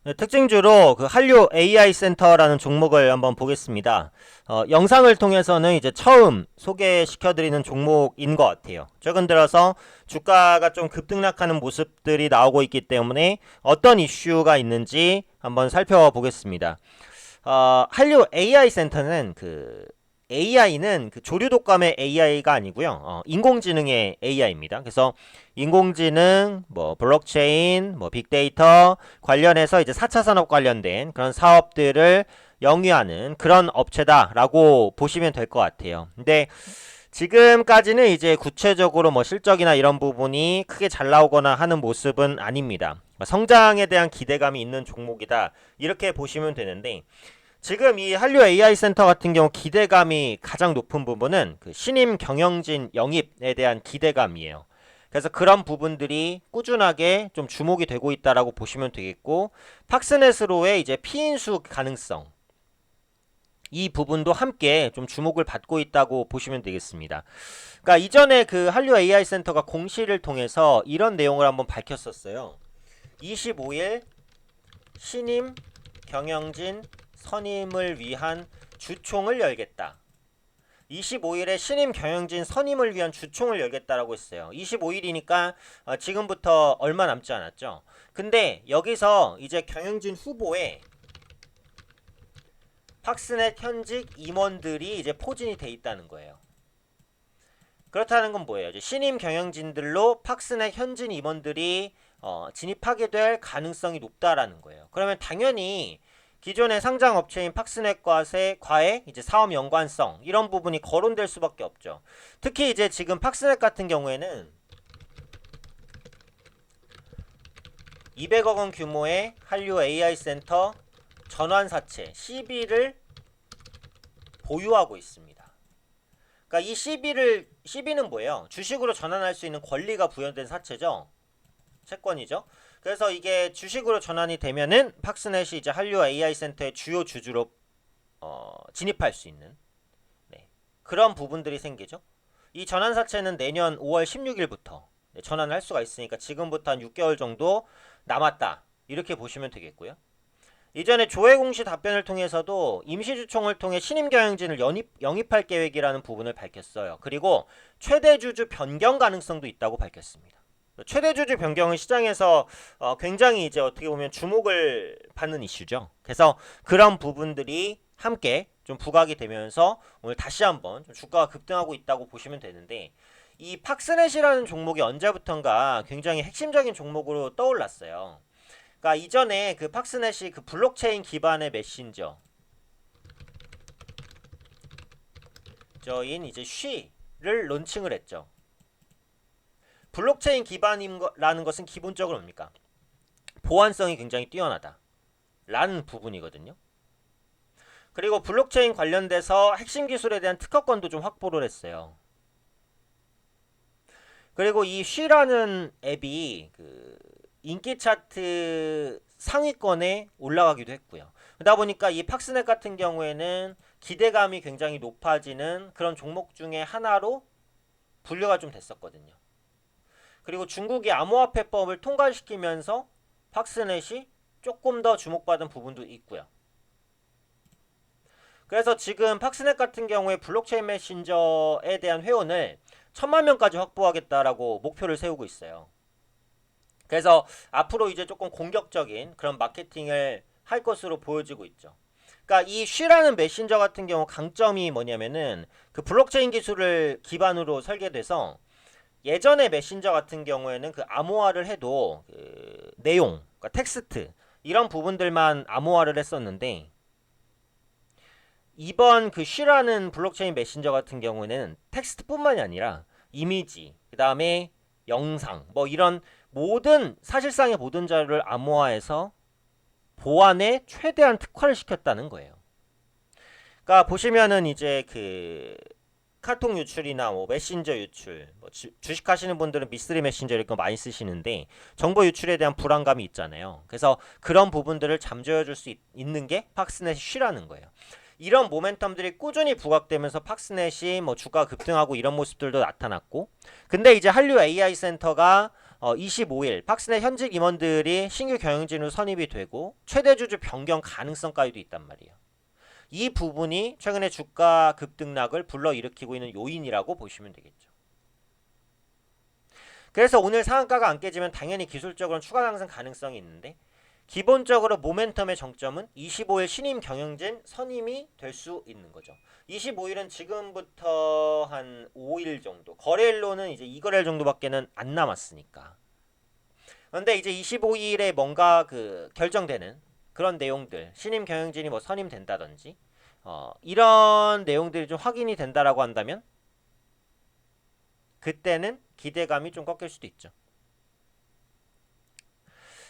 네, 특징주로 그 한류 AI 센터라는 종목을 한번 보겠습니다. 영상을 통해서는 이제 처음 소개시켜드리는 종목인 것 같아요. 최근 들어서 주가가 좀 급등락하는 모습들이 나오고 있기 때문에 어떤 이슈가 있는지 한번 살펴보겠습니다. 한류 AI 센터는 AI는 그 조류 독감의 AI가 아니고요. 인공지능의 AI입니다. 그래서 인공지능, 뭐 블록체인, 뭐 빅데이터 관련해서 이제 4차 산업 관련된 그런 사업들을 영위하는 그런 업체다라고 보시면 될 것 같아요. 근데 지금까지는 이제 구체적으로 뭐 실적이나 이런 부분이 크게 잘 나오거나 하는 모습은 아닙니다. 성장에 대한 기대감이 있는 종목이다. 이렇게 보시면 되는데 지금 이 한류 AI 센터 같은 경우 기대감이 가장 높은 부분은 그 신임 경영진 영입에 대한 기대감이에요. 그래서 그런 부분들이 꾸준하게 좀 주목이 되고 있다라고 보시면 되겠고, 팍스넷으로의 이제 피인수 가능성, 이 부분도 함께 좀 주목을 받고 있다고 보시면 되겠습니다. 그러니까 이전에 그 한류 AI 센터가 공시를 통해서 이런 내용을 한번 밝혔었어요. 25일 신임 경영진 선임을 위한 주총을 열겠다. 25일에 신임 경영진 선임을 위한 주총을 열겠다라고 했어요. 25일이니까 지금부터 얼마 남지 않았죠. 근데 여기서 이제 경영진 후보에 팍스넷 현직 임원들이 이제 포진이 돼 있다는 거예요. 그렇다는 건 뭐예요? 이제 신임 경영진들로 팍스넷 현직 임원들이 진입하게 될 가능성이 높다라는 거예요. 그러면 당연히 기존의 상장 업체인 팍스넷과의 이제 사업 연관성 이런 부분이 거론될 수밖에 없죠. 특히 이제 지금 팍스넷 같은 경우에는 200억 원 규모의 한류 AI 센터 전환사채 CB를 보유하고 있습니다. 그러니까 이 CB는 뭐예요? 주식으로 전환할 수 있는 권리가 부여된 사채죠. 채권이죠. 그래서 이게 주식으로 전환이 되면은 팍스넷이 이제 한류 AI 센터의 주요 주주로 진입할 수 있는 그런 부분들이 생기죠. 이 전환사채는 내년 5월 16일부터 전환할 수가 있으니까 지금부터 한 6개월 정도 남았다. 이렇게 보시면 되겠고요. 이전에 조회 공시 답변을 통해서도 임시주총을 통해 신임 경영진을 영입할 계획이라는 부분을 밝혔어요. 그리고 최대 주주 변경 가능성도 있다고 밝혔습니다. 최대 주주 변경은 시장에서 굉장히 이제 어떻게 보면 주목을 받는 이슈죠. 그래서 그런 부분들이 함께 좀 부각이 되면서 오늘 다시 한번 좀 주가가 급등하고 있다고 보시면 되는데 이 팍스넷이라는 종목이 언제부턴가 굉장히 핵심적인 종목으로 떠올랐어요. 그러니까 이전에 그 팍스넷이 그 블록체인 기반의 메신저 저인 이제 쉬를 론칭을 했죠. 블록체인 기반이라는 것은 기본적으로 뭡니까? 보안성이 굉장히 뛰어나다 라는 부분이거든요. 그리고 블록체인 관련돼서 핵심 기술에 대한 특허권도 좀 확보를 했어요. 그리고 이 쉬라는 앱이 그 인기 차트 상위권에 올라가기도 했고요. 그러다 보니까 이 팍스넷 같은 경우에는 기대감이 굉장히 높아지는 그런 종목 중에 하나로 분류가 좀 됐었거든요. 그리고 중국이 암호화폐법을 통과시키면서 팍스넷이 조금 더 주목받은 부분도 있고요. 그래서 지금 팍스넷 같은 경우에 블록체인 메신저에 대한 회원을 1000만 명까지 확보하겠다라고 목표를 세우고 있어요. 그래서 앞으로 이제 조금 공격적인 그런 마케팅을 할 것으로 보여지고 있죠. 그러니까 이 쉬라는 메신저 같은 경우 강점이 뭐냐면은 그 블록체인 기술을 기반으로 설계돼서 예전의 메신저 같은 경우에는 그 암호화를 해도 그 내용, 그러니까 텍스트 이런 부분들만 암호화를 했었는데 이번 그 쉬라는 블록체인 메신저 같은 경우에는 텍스트뿐만이 아니라 이미지, 그 다음에 영상, 뭐 이런 모든 사실상의 모든 자료를 암호화해서 보안에 최대한 특화를 시켰다는 거예요. 그러니까 보시면은 이제 그 카톡 유출이나 뭐 메신저 유출, 뭐 주식하시는 분들은 미스리 메신저 이런 거 많이 쓰시는데 정보 유출에 대한 불안감이 있잖아요. 그래서 그런 부분들을 잠재워 줄 수 있는 게 팍스넷이 쉬라는 거예요. 이런 모멘텀들이 꾸준히 부각되면서 팍스넷이 뭐 주가 급등하고 이런 모습들도 나타났고, 근데 이제 한류 AI 센터가 25일 팍스넷 현직 임원들이 신규 경영진으로 선임이 되고 최대 주주 변경 가능성까지도 있단 말이에요. 이 부분이 최근에 주가 급등락을 불러일으키고 있는 요인이라고 보시면 되겠죠. 그래서 오늘 상한가가 안 깨지면 당연히 기술적으로는 추가 상승 가능성이 있는데 기본적으로 모멘텀의 정점은 25일 신임 경영진 선임이 될 수 있는 거죠. 25일은 지금부터 한 5일 정도, 거래일로는 이제 2거래일 정도밖에는 안 남았으니까. 그런데 이제 25일에 뭔가 그 결정되는 그런 내용들, 신임 경영진이 뭐 선임된다든지 이런 내용들이 좀 확인이 된다라고 한다면 그때는 기대감이 좀 꺾일 수도 있죠.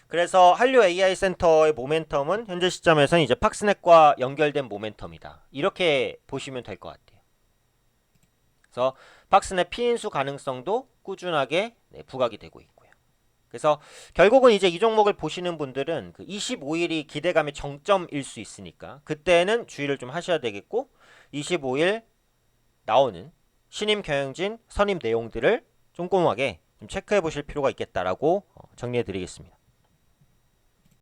그래서 한류 AI 센터의 모멘텀은 현재 시점에서는 이제 팍스넷과 연결된 모멘텀이다. 이렇게 보시면 될 것 같아요. 그래서 팍스넷 피인수 가능성도 꾸준하게 부각이 되고 있고요. 그래서 결국은 이제 이 종목을 보시는 분들은 그 25일이 기대감의 정점일 수 있으니까 그때는 주의를 좀 하셔야 되겠고 25일 나오는 신임 경영진 선임 내용들을 꼼꼼하게 좀 체크해 보실 필요가 있겠다라고 정리해 드리겠습니다.